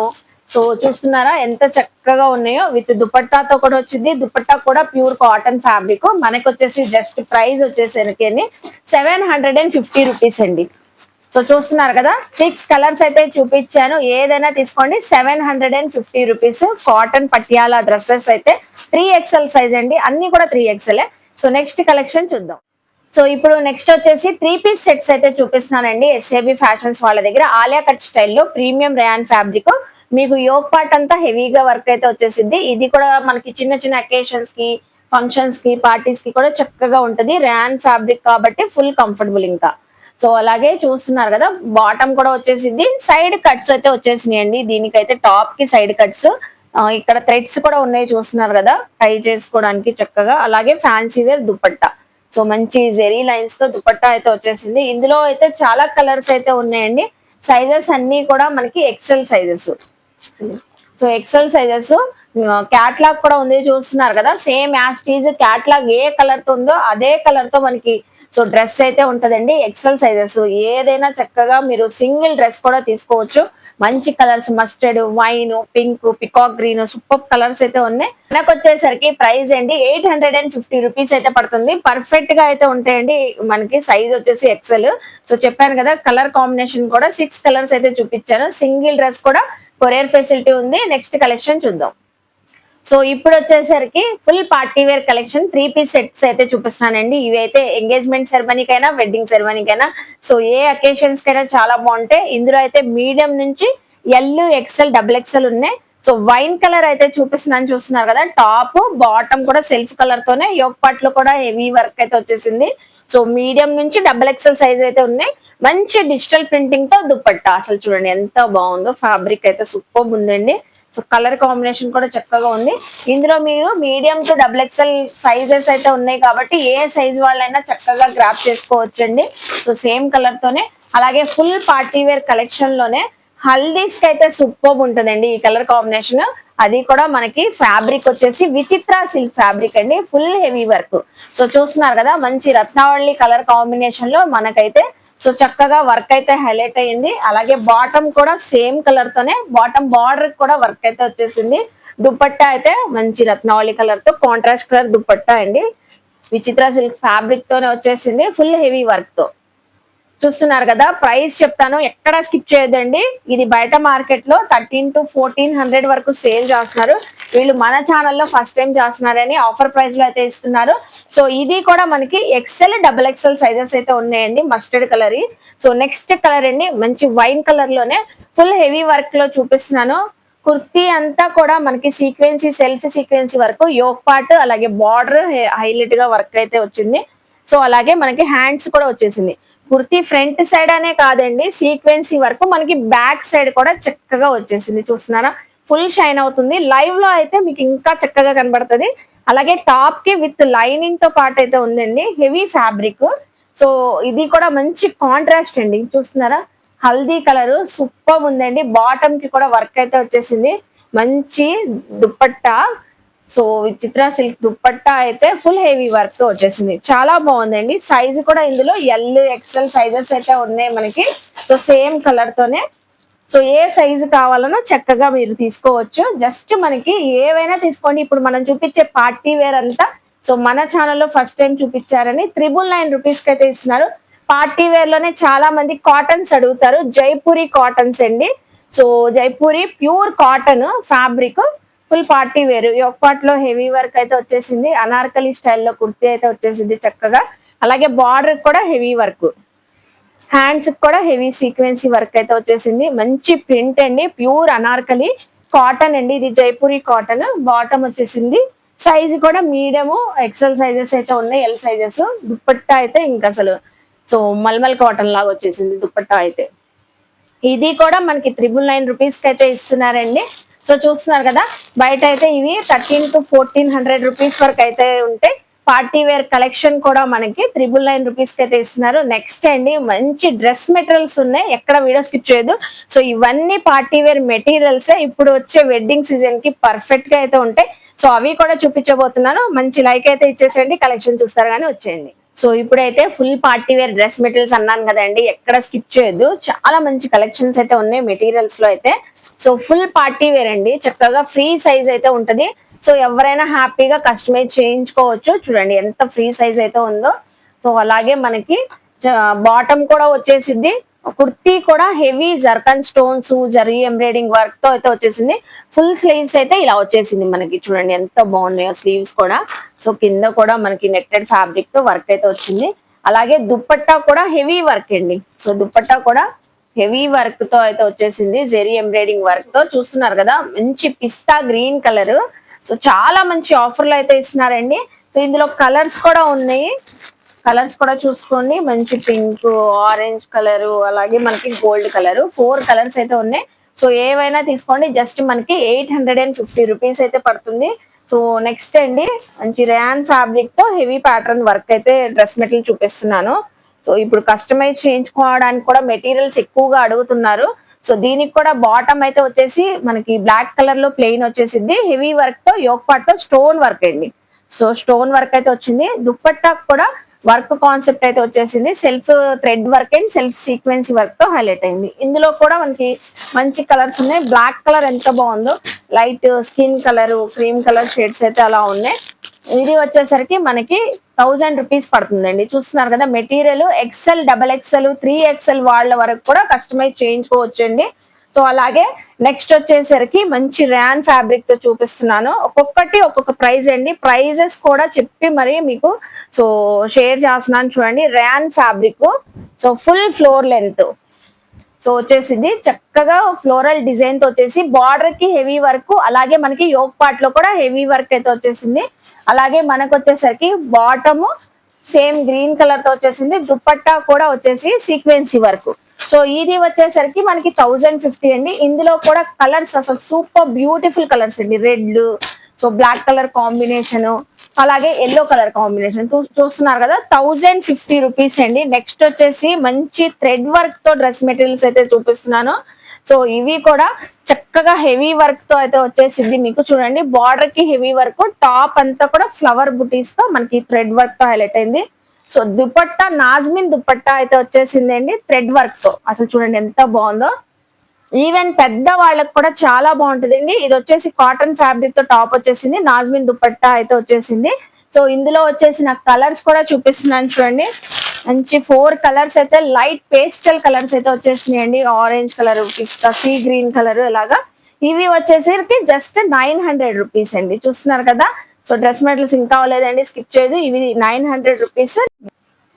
So చూస్తున్నారా ఎంత చక్కగా ఉన్నాయో, విత్ దుపట్టాతో కూడా వచ్చింది. దుపట్టా కూడా ప్యూర్ కాటన్ ఫ్యాబ్రిక్. మనకి వచ్చేసి జస్ట్ ప్రైస్ వచ్చేసరికి 750 రూపీస్ అండి. సో చూస్తున్నారు కదా, 6 కలర్స్ అయితే చూపించాను, ఏదైనా తీసుకోండి. 750 రూపీస్ కాటన్ పటియాలా డ్రెస్సెస్ అయితే 3XL సైజ్ అండి, అన్ని కూడా 3XL. సో నెక్స్ట్ కలెక్షన్ చూద్దాం. సో ఇప్పుడు నెక్స్ట్ వచ్చేసి 3 పీస్ సెట్స్ అయితే చూపిస్తున్నానండి. ఎస్ఏబి ఫ్యాషన్స్ వాళ్ళ దగ్గర ఆలియా కట్ స్టైల్లో ప్రీమియం రేయాన్ ఫ్యాబ్రిక్. మీకు యోగ్ పార్ట్ అంతా హెవీగా వర్క్ అయితే వచ్చేసింది. ఇది కూడా మనకి చిన్న అకేషన్స్ కి, ఫంక్షన్స్ కి, పార్టీస్ కి కూడా చక్కగా ఉంటది. రేయాన్ ఫ్యాబ్రిక్ కాబట్టి ఫుల్ కంఫర్టబుల్. ఇంకా సో అలాగే చూస్తున్నారు కదా, బాటమ్ కూడా వచ్చేసింది. సైడ్ కట్స్ అయితే వచ్చేసినాయండి. దీనికైతే టాప్ కి సైడ్ కట్స్, ఇక్కడ థ్రెడ్స్ కూడా ఉన్నాయి చూస్తున్నారు కదా, టై చేసుకోవడానికి చక్కగా. అలాగే ఫ్యాన్సీ వేర్ దుపట్టా, సో మంచి జెరీ లైన్స్ తో దుపట్టా అయితే వచ్చేసింది. ఇందులో అయితే చాలా కలర్స్ అయితే ఉన్నాయండి. సైజెస్ అన్ని కూడా మనకి XL sizes. So XL sizes, catalogue కూడా ఉంది చూస్తున్నారు కదా, సేమ్ యాస్టీజ్ క్యాట్లాగ్ ఏ కలర్ తో ఉందో అదే కలర్ తో మనకి సో డ్రెస్ అయితే ఉంటదండి. ఎక్సెల్ సైజెస్, ఏదైనా చక్కగా మీరు సింగిల్ డ్రెస్ కూడా తీసుకోవచ్చు. మంచి colours, mustard, wine, pink, peacock green, super colours అయితే ఉన్నాయి. మనకు వచ్చేసరికి ప్రైస్ అండి 850 రూపీస్ అయితే పడుతుంది. పర్ఫెక్ట్ గా అయితే ఉంటాయండి. మనకి సైజ్ వచ్చేసి ఎక్సెల్. సో చెప్పాను కదా, కలర్ కాంబినేషన్ కూడా 6 కలర్స్ అయితే చూపించాను. సింగిల్ డ్రెస్ కూడా కొరియర్ ఫెసిలిటీ ఉంది. నెక్స్ట్ కలెక్షన్ చూద్దాం. సో ఇప్పుడు వచ్చేసరికి full party wear collection 3 piece sets అయితే చూపిస్తున్నానండి. ఇవి అయితే ఎంగేజ్మెంట్ సెరమనీకైనా, వెడ్డింగ్ సెరమనీకైనా, సో ఏ అకేషన్స్ కైనా చాలా బాగుంటాయి. ఇందులో అయితే మీడియం నుంచి L, XL, XXL ఉన్నాయి. సో వైన్ కలర్ అయితే చూపిస్తున్నాను చూస్తున్నారు కదా, టాప్ బాటమ్ కూడా సెల్ఫ్ కలర్ తోనే, యోగ్ పార్ట్ లో కూడా హెవీ వర్క్ అయితే వచ్చేసింది. సో మీడియం నుంచి XXL సైజ్ అయితే ఉన్నాయి. మంచి డిజిటల్ ప్రింటింగ్ తో దుపట్టా, అసలు చూడండి ఎంత బాగుందో, ఫ్యాబ్రిక్ అయితే సూపర్ ఉందండి. సో కలర్ కాంబినేషన్ కూడా చక్కగా ఉంది. ఇందులో మీరు మీడియం టు XXL సైజెస్ అయితే ఉన్నాయి కాబట్టి ఏ సైజ్ వాళ్ళైనా చక్కగా గ్రాప్ చేసుకోవచ్చండి. సో సేమ్ కలర్ తోనే. అలాగే ఫుల్ పార్టీ వేర్ కలెక్షన్ లోనే హల్దీస్ కి అయితే సూపర్ ఉంటుందండి ఈ కలర్ కాంబినేషన్. అది కూడా మనకి ఫ్యాబ్రిక్ వచ్చేసి విచిత్ర సిల్క్ ఫ్యాబ్రిక్ అండి, ఫుల్ హెవీ వర్క్. సో చూస్తున్నారు కదా, మంచి రత్నావళి కలర్ కాంబినేషన్ లో మనకైతే సో చక్కగా వర్క్ అయితే హైలైట్ అయ్యింది. అలాగే బాటమ్ కూడా సేమ్ కలర్ తోనే, బాటమ్ బార్డర్ కూడా వర్క్ అయితే వచ్చేసింది. దుపట్టా అయితే మంచి రత్నావళి కలర్ తో కాంట్రాస్ట్ కలర్ దుపట్టా అండి, విచిత్ర సిల్క్ ఫ్యాబ్రిక్ తోనే వచ్చేసింది, ఫుల్ హెవీ వర్క్ తో. చూస్తున్నారు కదా, ప్రైస్ చెప్తాను, ఎక్కడ స్కిప్ చేయొద్దండి. ఇది బయట మార్కెట్ లో 1300 to 1400 వరకు సేల్ చేస్తున్నారు. వీళ్ళు మన ఛానల్లో ఫస్ట్ టైం చేస్తున్నారని ఆఫర్ ప్రైస్ లో అయితే ఇస్తున్నారు. సో ఇది కూడా మనకి XL, XXL సైజెస్ అయితే ఉన్నాయండి, mustard colour. So next colour అండి, మంచి వైన్ కలర్ లోనే ఫుల్ హెవీ వర్క్ లో చూపిస్తున్నాను. కుర్తీ అంతా కూడా మనకి సీక్వెన్సీ, సెల్ఫ్ సీక్వెన్సీ వరకు, యోగ్ పార్ట్ అలాగే బార్డర్ హైలైట్ గా వర్క్ అయితే వచ్చింది. సో అలాగే మనకి హ్యాండ్స్ కూడా వచ్చేసింది. కుర్తీ ఫ్రంట్ సైడ్ అనే కాదండి, సీక్వెన్సీ వరకు మనకి బ్యాక్ సైడ్ కూడా చక్కగా వచ్చేసింది. చూస్తున్నారా, ఫుల్ షైన్ అవుతుంది. లైవ్ లో అయితే మీకు ఇంకా చక్కగా కనబడుతుంది. అలాగే టాప్ కి విత్ లైనింగ్ తో పాటు అయితే ఉందండి, హెవీ ఫ్యాబ్రిక్. సో ఇది కూడా మంచి కాంట్రాస్ట్ అండి. చూస్తున్నారా, హల్దీ కలర్ సూపర్ ఉందండి. బాటమ్ కి కూడా వర్క్ అయితే వచ్చేసింది. మంచి దుపట్టా, సో విచిత్ర సిల్క్ దుపట్టా అయితే ఫుల్ హెవీ వర్క్ తో వచ్చేసింది, చాలా బాగుందండి. సైజ్ కూడా ఇందులో L, XL సైజెస్ అయితే ఉన్నాయి మనకి. సో సేమ్ కలర్ తోనే. సో ఏ సైజు కావాలనో చక్కగా మీరు తీసుకోవచ్చు. జస్ట్ మనకి ఏవైనా తీసుకోండి. ఇప్పుడు మనం చూపించే పార్టీ వేర్ అంతా సో మన ఛానల్లో ఫస్ట్ టైం చూపించారని 999 రూపీస్ కి అయితే ఇస్తున్నారు. పార్టీ వేర్ లోనే చాలా మంది కాటన్స్ అడుగుతారు, జైపూరి కాటన్స్ అండి. So Jaipuri pure cotton fabric, full party wear. Yoke part లో హెవీ వర్క్ అయితే వచ్చేసింది, అనార్కలి స్టైల్లో కుర్తీ అయితే వచ్చేసింది చక్కగా. అలాగే బార్డర్ కూడా హెవీ వర్క్, హ్యాండ్స్ కూడా హెవీ సీక్వెన్సీ వర్క్ అయితే వచ్చేసింది. మంచి ప్రింట్ అండి, ప్యూర్ అనార్కలి కాటన్ అండి. ఇది జైపూరి కాటన్. బాటమ్ వచ్చేసింది, సైజ్ కూడా మీడియం ఎక్సెల్ సైజెస్ అయితే ఉన్నాయి, ఎల్ సైజెస్. దుప్పట్టా అయితే ఇంకా అసలు సో మల్మల్ కాటన్ లాగా వచ్చేసింది దుప్పట్టా అయితే. ఇది కూడా మనకి 999 రూపీస్ కి అయితే ఇస్తున్నారండి. సో చూస్తున్నారు కదా, బయట అయితే ఇవి 1300 to 1400 రూపీస్ వరకు అయితే ఉంటాయి. పార్టీ వేర్ కలెక్షన్ కూడా మనకి 999 రూపీస్ కి అయితే ఇస్తున్నారు. నెక్స్ట్ అండి, మంచి డ్రెస్ మెటీరియల్స్ ఉన్నాయి, ఎక్కడ వీడియో స్కిప్ చేయదు. సో ఇవన్నీ పార్టీ వేర్ మెటీరియల్స్ ఇప్పుడు వచ్చే వెడ్డింగ్ సీజన్ కి పర్ఫెక్ట్ గా అయితే ఉంటాయి. సో అవి కూడా చూపించబోతున్నాను. మంచి లైక్ అయితే ఇచ్చేసేయండి, కలెక్షన్ చూస్తారు కానీ వచ్చేయండి. సో ఇప్పుడైతే full party wear dress materials అన్నాను కదండి, ఎక్కడ స్కిప్ చేయొద్దు. చాలా మంచి కలెక్షన్స్ అయితే ఉన్నాయి మెటీరియల్స్ లో అయితే. సో ఫుల్ పార్టీ వేర్ అండి, చక్కగా ఫ్రీ సైజ్ అయితే ఉంటది. సో ఎవరైనా హ్యాపీగా కస్టమైజ్ చేయించుకోవచ్చు. చూడండి ఎంత ఫ్రీ సైజ్ అయితే ఉందో. సో అలాగే మనకి బాటమ్ కూడా వచ్చేసింది. కుర్తీ కూడా heavy zircon stones, zari embroidering work తో అయితే వచ్చేసింది. ఫుల్ స్లీవ్స్ అయితే ఇలా వచ్చేసింది మనకి. చూడండి ఎంత బాగున్నాయో స్లీవ్స్ కూడా. సో కింద కూడా మనకి నెట్టెడ్ ఫ్యాబ్రిక్ తో వర్క్ అయితే వచ్చింది. అలాగే దుప్పట్టా కూడా హెవీ వర్క్ అండి. సో దుప్పట్టా కూడా హెవీ వర్క్ తో అయితే వచ్చేసింది, జెరీ ఎంబ్రాయిడింగ్ వర్క్ తో. చూస్తున్నారు కదా, మంచి పిస్తా గ్రీన్ కలర్. సో చాలా మంచి ఆఫర్లు అయితే ఇస్తున్నారండి. సో ఇందులో కలర్స్ కూడా ఉన్నాయి, కలర్స్ కూడా చూసుకోండి. మంచి పింక్, ఆరెంజ్ కలర్, అలాగే మనకి గోల్డ్ కలర్, 4 కలర్స్ అయితే ఉన్నాయి. సో ఏవైనా తీసుకోండి, జస్ట్ మనకి 850 రూపీస్ అయితే పడుతుంది. సో నెక్స్ట్ అండి, మంచి ర్యాన్ ఫ్యాబ్రిక్ తో హెవీ ప్యాటర్న్ వర్క్ అయితే డ్రెస్ మెటీరియల్ చూపిస్తున్నాను. సో ఇప్పుడు కస్టమైజ్ చేయించుకోవడానికి కూడా మెటీరియల్స్ ఎక్కువగా అడుగుతున్నారు. సో దీనికి కూడా బాటమ్ అయితే వచ్చేసి మనకి బ్లాక్ కలర్ లో ప్లెయిన్ వచ్చేసింది, హెవీ వర్క్ తో యోక్ పార్ట్ తో స్టోన్ వర్క్ అండి. సో స్టోన్ వర్క్ అయితే వచ్చింది. దుప్పట్టా కూడా వర్క్ కాన్సెప్ట్ అయితే వచ్చేసింది, self thread work and self sequence work తో హైలైట్ అయింది. ఇందులో కూడా మనకి మంచి కలర్స్ ఉన్నాయి. బ్లాక్ కలర్ ఎంత బాగుందో, light skin colour, cream colour shades అయితే అలా ఉన్నాయి. ఇది వచ్చేసరికి మనకి 1000 రూపీస్ పడుతుందండి. చూస్తున్నారు కదా, మెటీరియల్ ఎక్సెల్, XXL, 3XL వాళ్ళ వరకు కూడా కస్టమైజ్ చేయించుకోవచ్చండి. సో అలాగే నెక్స్ట్ వచ్చేసరికి మంచి ర్యాన్ ఫ్యాబ్రిక్ తో చూపిస్తున్నాను. ఒక్కొక్కటి ఒక్కొక్క ప్రైస్ అండి, ప్రైజెస్ కూడా చెప్పి మరి మీకు సో షేర్ చేస్తున్నాను. చూడండి, rayon fabric. So full floor length so వచ్చేసింది, చక్కగా ఫ్లోరల్ డిజైన్ తో వచ్చేసి బార్డర్ కి హెవీ వర్క్, అలాగే మనకి యోక్ పార్ట్ లో కూడా హెవీ వర్క్ అయితే వచ్చేసింది. అలాగే మనకు వచ్చేసరికి బాటమ్ సేమ్ గ్రీన్ కలర్ తో వచ్చేసింది. దుప్పట్టా కూడా వచ్చేసి సీక్వెన్సీ వర్క్. సో ఇది వచ్చేసరికి మనకి 1050 అండి. ఇందులో కూడా కలర్స్ అసలు సూపర్ బ్యూటిఫుల్ కలర్స్ అండి. Red, so black colour combination, అలాగే ఎల్లో కలర్ కాంబినేషన్ చూస్తున్నారు కదా, 1050 రూపీస్ అండి. నెక్స్ట్ వచ్చేసి మంచి థ్రెడ్ వర్క్ తో డ్రెస్ మెటీరియల్స్ అయితే చూపిస్తున్నాను. సో ఇవి కూడా చక్కగా హెవీ వర్క్ తో అయితే వచ్చేసింది మీకు. చూడండి, బార్డర్ కి హెవీ వర్క్, టాప్ అంతా కూడా ఫ్లవర్ బుటీస్ తో మనకి థ్రెడ్ వర్క్ తో హైలైట్ అయింది. సో దుపట్టా నాజ్మిన్ దుపట్టా అయితే వచ్చేసింది అండి, థ్రెడ్ వర్క్ తో. అసలు చూడండి ఎంత బాగుందో. ఈవెన్ పెద్ద వాళ్ళకి కూడా చాలా బాగుంటుంది అండి. ఇది వచ్చేసి కాటన్ ఫ్యాబ్రిక్ తో టాప్ వచ్చేసింది, నాజ్మిన్ దుపట్టా అయితే వచ్చేసింది. సో ఇందులో వచ్చేసిన కలర్స్ కూడా చూపిస్తున్నాను చూడండి. మంచి 4 కలర్స్ అయితే, లైట్ పేస్టల్ కలర్స్ అయితే వచ్చేసినాయండి. ఆరెంజ్ కలర్, పిస్తా, సీ గ్రీన్ కలర్, ఇలాగా. ఇవి వచ్చేసరికి జస్ట్ 900 రూపీస్ అండి. చూస్తున్నారు కదా. సో డ్రెస్ మెటీరియల్స్ ఇంకా అవ్వలేదండి, స్కిప్ చేయదు. ఇవి 900 రూపీస్.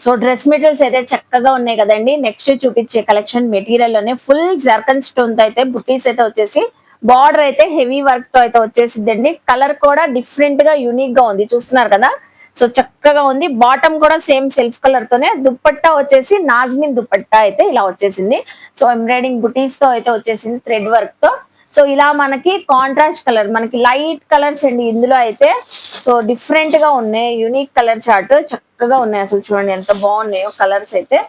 సో డ్రెస్ మెటీరియల్స్ అయితే చక్కగా ఉన్నాయి కదండి. నెక్స్ట్ చూపించే కలెక్షన్ మెటీరియల్ లోనే ఫుల్ జర్కన్ స్టోన్ తో అయితే బుటీస్ అయితే వచ్చేసి, బార్డర్ అయితే హెవీ వర్క్ తో అయితే వచ్చేసిందండి. కలర్ కూడా డిఫరెంట్ గా యూనిక్ గా ఉంది, చూస్తున్నారు కదా. సో చక్కగా ఉంది. బాటమ్ కూడా సేమ్ సెల్ఫ్ కలర్ తోనే. దుప్పట్టా వచ్చేసి నాజ్మిన్ దుప్పట్టా అయితే ఇలా వచ్చేసింది. సో ఎంబ్రాయిడింగ్ బుటీస్ తో అయితే వచ్చేసింది, థ్రెడ్ వర్క్ తో. సో ఇలా మనకి కాంట్రాస్ట్ కలర్, మనకి లైట్ కలర్స్ అండి ఇందులో అయితే. సో డిఫరెంట్ గా ఉన్నాయి, యూనిక్ కలర్ చార్ట్ చక్కగా ఉన్నాయి. అసలు చూడండి ఎంత బాగున్నాయో కలర్స్ అయితే.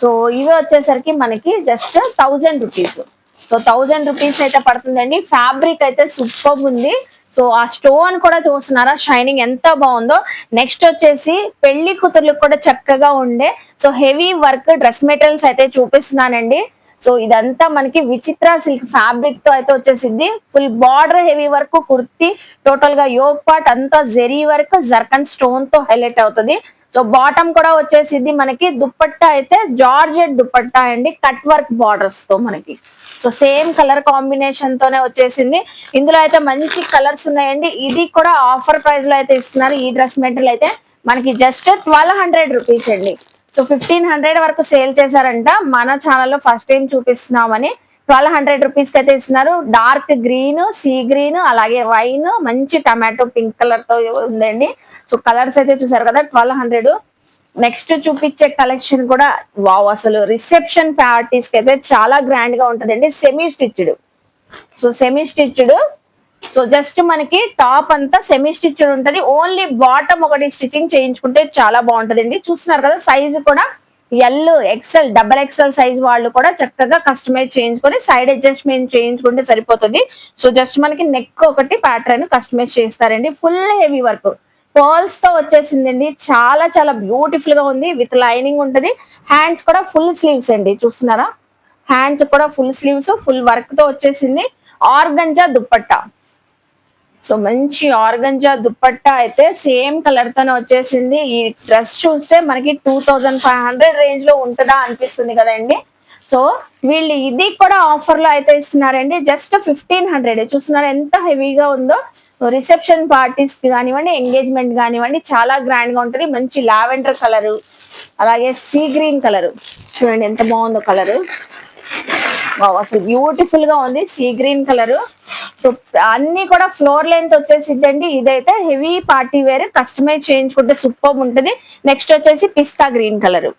సో ఇవి వచ్చేసరికి మనకి జస్ట్ 1000 రూపీస్. సో 1000 రూపీస్ అయితే పడుతుందండి. ఫ్యాబ్రిక్ అయితే సూపర్ ఉంది. సో ఆ స్టోన్ కూడా చూస్తున్నారా, షైనింగ్ ఎంత బాగుందో. నెక్స్ట్ వచ్చేసి పెళ్లి కూతుర్లకు కూడా చక్కగా ఉండే so heavy work dress materials అయితే చూపిస్తున్నానండి. సో ఇదంతా మనకి విచిత్ర సిల్క్ ఫ్యాబ్రిక్ తో అయితే వచ్చేసింది. Full border heavy work, kurti total గా యోక్ పార్ట్ అంతా జెరీ వర్క్, జర్కన్ స్టోన్ తో హైలైట్ అవుతుంది. సో బాటమ్ కూడా వచ్చేసింది మనకి. దుప్పట్టా అయితే జార్జెట్ దుప్పట్టా అండి, కట్ వర్క్ బార్డర్స్ తో మనకి. సో సేమ్ కలర్ కాంబినేషన్ తోనే వచ్చేసింది. ఇందులో అయితే మంచి కలర్స్ ఉన్నాయండి. ఇది కూడా ఆఫర్ ప్రైస్ లో అయితే ఇస్తున్నారు. ఈ డ్రెస్ మెటీరియల్ అయితే మనకి జస్ట్ 1200 రూపీస్ అండి. సో 1500 వరకు సేల్ చేశారంట. మన ఛానల్లో ఫస్ట్ టైం చూపిస్తున్నామని 1200 రూపీస్ కి అయితే ఇస్తున్నారు. డార్క్ గ్రీన్, సీ గ్రీన్, అలాగే వైన్, మంచి టమాటో పింక్ కలర్ తో ఉందండి. సో కలర్స్ అయితే చూసారు కదా 1200. నెక్స్ట్ చూపించే కలెక్షన్ కూడా వావ్, అసలు రిసెప్షన్ పార్టీస్ కి అయితే చాలా గ్రాండ్ గా ఉంటదండి. Semi stitched. So semi stitched. So just మనకి టాప్ అంతా సెమీ స్టిచ్డ్ ఉంటది. ఓన్లీ బాటమ్ ఒకటి స్టిచ్చింగ్ చేయించుకుంటే చాలా బాగుంటదండి. చూస్తున్నారు కదా సైజ్ కూడా L, XL, double XL size వాళ్ళు కూడా చక్కగా కస్టమైజ్ చేయించుకొని సైడ్ అడ్జస్ట్మెంట్ చేయించుకుంటే సరిపోతుంది. సో జస్ట్ మనకి నెక్ ఒకటి ప్యాటర్న్ కస్టమైజ్ చేస్తారండి. ఫుల్ హెవీ వర్క్ పర్ల్స్ తో వచ్చేసిందండి. చాలా చాలా బ్యూటిఫుల్ గా ఉంది. విత్ లైనింగ్ ఉంటది. హ్యాండ్స్ కూడా ఫుల్ స్లీవ్స్ అండి. చూస్తున్నారా, హ్యాండ్స్ కూడా ఫుల్ స్లీవ్స్, ఫుల్ వర్క్ తో వచ్చేసింది. ఆర్గంజా దుప్పట్టా. సో మంచి ఆర్గంజా దుప్పట్టా అయితే సేమ్ కలర్ తోనే వచ్చేసింది. ఈ డ్రెస్ చూస్తే మనకి 2500 రేంజ్ లో ఉంటుందా అనిపిస్తుంది కదండి. సో వీళ్ళు ఇది కూడా ఆఫర్ లో అయితే ఇస్తున్నారండి. జస్ట్ 1500. చూస్తున్నారు ఎంత హెవీగా ఉందో. రిసెప్షన్ పార్టీస్ కి కానివ్వండి, ఎంగేజ్మెంట్ కానివ్వండి, చాలా గ్రాండ్ గా ఉంటది. మంచి లావెండర్ కలర్, అలాగే సీ గ్రీన్ కలర్. చూడండి ఎంత బాగుందో కలర్. అసలు బ్యూటిఫుల్ గా ఉంది సీ గ్రీన్ కలర్. సో అన్ని కూడా ఫ్లోర్ లెంత్ వచ్చేసిద్దండి. ఇదైతే హెవీ పార్టీ వేర్, కస్టమైజ్ చేయించుకుంటే సూపర్ ఉంటుంది. నెక్స్ట్ వచ్చేసి పిస్తా గ్రీన్ కలర్.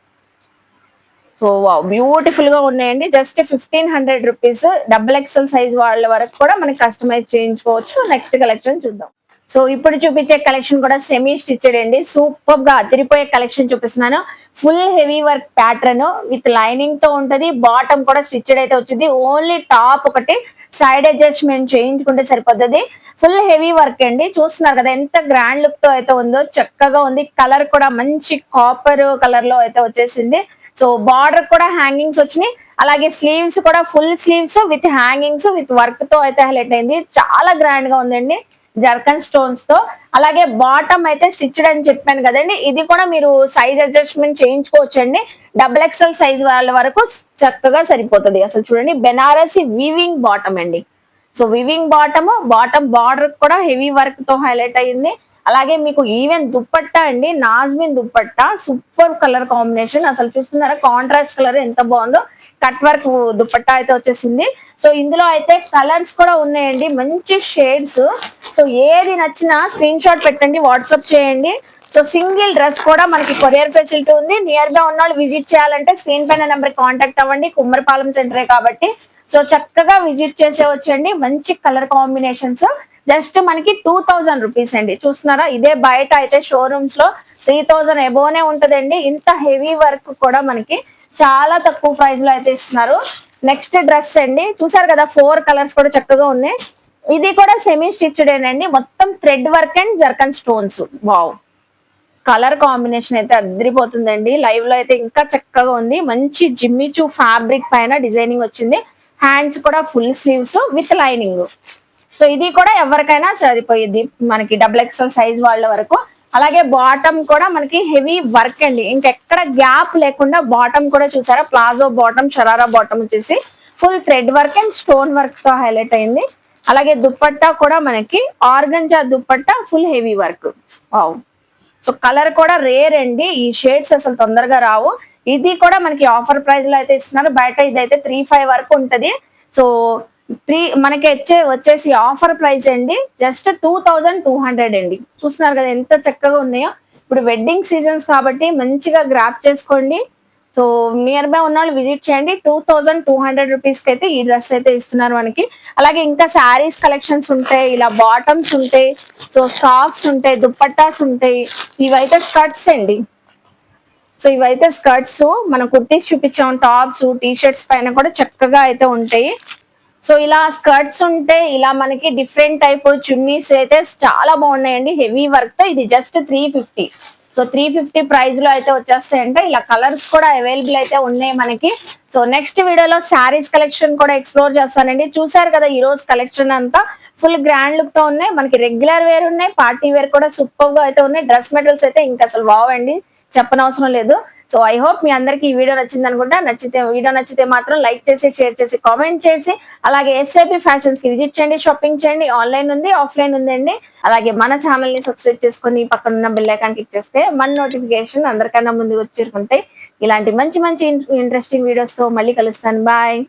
సో బ్యూటిఫుల్ గా ఉన్నాయండి. Just 1500 rupees. Double XL size వాళ్ళ వరకు కూడా మనకి కస్టమైజ్ చేయించుకోవచ్చు. నెక్స్ట్ కలెక్షన్ చూద్దాం. సో ఇప్పుడు చూపించే కలెక్షన్ కూడా సెమీ స్టిచ్డ్ అండి. సూపర్ గా అదిరిపోయే కలెక్షన్ చూపిస్తున్నాను. Full heavy work pattern with lining తో ఉంటది. బాటమ్ కూడా స్టిచ్డ్ అయితే వచ్చింది. ఓన్లీ టాప్ ఒకటి సైడ్ అడ్జస్ట్మెంట్ చేయించుకుంటే సరిపోతుంది. ఫుల్ హెవీ వర్క్ అండి. చూస్తున్నారు కదా ఎంత గ్రాండ్ లుక్ తో అయితే ఉందో. చక్కగా ఉంది. కలర్ కూడా మంచి కాపర్ కలర్ లో అయితే వచ్చేసింది. సో బార్డర్ కూడా హ్యాంగింగ్స్ వచ్చినాయి. అలాగే స్లీవ్స్ కూడా full sleeves with hangings with work తో అయితే హైలైట్ అయింది. చాలా గ్రాండ్ గా ఉందండి. జర్కన్ స్టోన్స్ తో. అలాగే బాటమ్ అయితే స్టిచ్డ్ అని చెప్పాను కదండి. ఇది కూడా మీరు సైజ్ అడ్జస్ట్మెంట్ చేయించుకోవచ్చండి. డబుల్ ఎక్స్ఎల్ సైజ్ వాళ్ళ వరకు చక్కగా సరిపోతుంది. అసలు చూడండి బెనారసి వీవింగ్ బాటమ్ అండి. So weaving bottom, bottom border కూడా హెవీ వర్క్ తో హైలైట్ అయ్యింది. అలాగే మీకు ఈవెన్ దుప్పట్టా అండి, Nazmin dupatta, super colour combination. అసలు చూస్తున్నారా కాంట్రాస్ట్ కలర్ ఎంత బాగుందో. కట్ వర్క్ దుప్పట్టా అయితే వచ్చేసింది. సో ఇందులో అయితే కలర్స్ కూడా ఉన్నాయండి, మంచి షేడ్స్. సో ఏది నచ్చినా స్క్రీన్ షాట్ పెట్టండి, వాట్సాప్ చేయండి. సో సింగిల్ డ్రెస్ కూడా మనకి కొరియర్ ఫెసిలిటీ ఉంది. నియర్ గా ఉన్న వాళ్ళు విజిట్ చేయాలంటే స్క్రీన్ పైన నెంబర్ కాంటాక్ట్ అవ్వండి. కుమ్మరిపాలెం సెంటరే కాబట్టి సో చక్కగా విజిట్ చేసేవచ్చండి. మంచి కలర్ కాంబినేషన్స్. జస్ట్ మనకి 2000 రూపీస్ అండి. చూస్తున్నారా, ఇదే బయట అయితే షోరూమ్స్ లో 3000 ఎబోనే ఉంటదండి. ఇంత హెవీ వర్క్ కూడా మనకి చాలా తక్కువ ప్రైస్ లో అయితే ఇస్తున్నారు. నెక్స్ట్ డ్రెస్ అండి. చూసారు కదా 4 కలర్స్ కూడా చక్కగా ఉన్నాయి. ఇది కూడా సెమీ స్టిచ్డ్ ఏనండి. మొత్తం thread work and zircon stones. Wow, colour combination అయితే అదిరిపోతుందండి. లైవ్ లో అయితే ఇంకా చక్కగా ఉంది. మంచి జిమ్మిచూ ఫ్యాబ్రిక్ పైన డిజైనింగ్ వచ్చింది. హ్యాండ్స్ కూడా full sleeves with lining. So ఇది కూడా ఎవరికైనా సరిపోయింది మనకి డబుల్ ఎక్స్ఎల్ సైజ్ వాళ్ళ వరకు. అలాగే బాటమ్ కూడా మనకి హెవీ వర్క్ అండి. ఇంకెక్కడ గ్యాప్ లేకుండా బాటమ్ కూడా చూసారా, ప్లాజో బాటమ్, షరారా బాటమ్ వచ్చేసి full thread work and stone work తో హైలైట్ అయింది. అలాగే దుప్పట్టా కూడా మనకి organza dupatta, full heavy work. Wow, so colour కూడా రేర్ అండి. ఈ షేడ్స్ అసలు తొందరగా రావు. ఇది కూడా మనకి ఆఫర్ ప్రైస్ లో అయితే ఇస్తున్నారు. బయట ఇదైతే 3500 వరకు ఉంటది. సో మనకి వచ్చేసి ఆఫర్ ప్రైస్ అండి జస్ట్ 2200 అండి. చూస్తున్నారు కదా ఎంత చక్కగా ఉన్నాయో. ఇప్పుడు వెడ్డింగ్ సీజన్స్ కాబట్టి మంచిగా గ్రాప్ చేసుకోండి. సో నియర్ బై ఉన్న వాళ్ళు విజిట్ చేయండి. 2200 రూపీస్ కి అయితే ఈ డ్రెస్ అయితే ఇస్తున్నారు మనకి. అలాగే ఇంకా శారీస్ కలెక్షన్స్ ఉంటాయి, ఇలా బాటమ్స్ ఉంటాయి, సో టాప్స్ ఉంటాయి, దుప్పట్టాస్ ఉంటాయి. ఇవైతే స్కర్ట్స్ అండి. సో ఇవైతే స్కర్ట్స్, మనం కుర్తీస్ చూపించాం, టాప్స్, టీ షర్ట్స్ పైన కూడా చక్కగా అయితే ఉంటాయి. సో ఇలా స్కర్ట్స్ ఉంటే ఇలా మనకి డిఫరెంట్ టైప్ చున్నీస్ అయితే చాలా బాగున్నాయండి హెవీ వర్క్ తో. ఇది జస్ట్ 350. సో 350 ప్రైస్ లో అయితే వచ్చేస్తాయంటే ఇలా కలర్స్ కూడా అవైలబుల్ అయితే ఉన్నాయి మనకి. సో నెక్స్ట్ వీడియోలో శారీస్ కలెక్షన్ కూడా ఎక్స్ప్లోర్ చేస్తానండి. చూసారు కదా ఈ రోజు కలెక్షన్ అంతా ఫుల్ గ్రాండ్ లుక్ తో ఉన్నాయి. మనకి రెగ్యులర్ వేర్ ఉన్నాయి, పార్టీ వేర్ కూడా సూపర్ గా అయితే ఉన్నాయి. డ్రెస్ మెటీరియల్స్ అయితే ఇంకా అసలు వావ్ అండి. చెప్పనవసరం లేదు. సో ఐ హోప్ మీ అందరికి ఈ వీడియో నచ్చింది అనుకుంటా. వీడియో నచ్చితే మాత్రం లైక్ చేసి, షేర్ చేసి, కామెంట్ చేసి, అలాగే ఎస్ఐబి ఫ్యాషన్స్ కి విజిట్ చేయండి, షాపింగ్ చేయండి. ఆన్లైన్ ఉంది, ఆఫ్లైన్ ఉందండి. అలాగే మన ఛానల్ ని సబ్స్క్రైబ్ చేసుకొని పక్కన ఉన్న బెల్ ఐకాన్ క్లిక్ చేస్తే మన నోటిఫికేషన్ అందరికన్నా ముందు వచ్చి చేరుకుంటాయి. ఇలాంటి మంచి మంచి ఇంట్రెస్టింగ్ వీడియోస్ తో మళ్ళీ కలుస్తాను. బాయ్.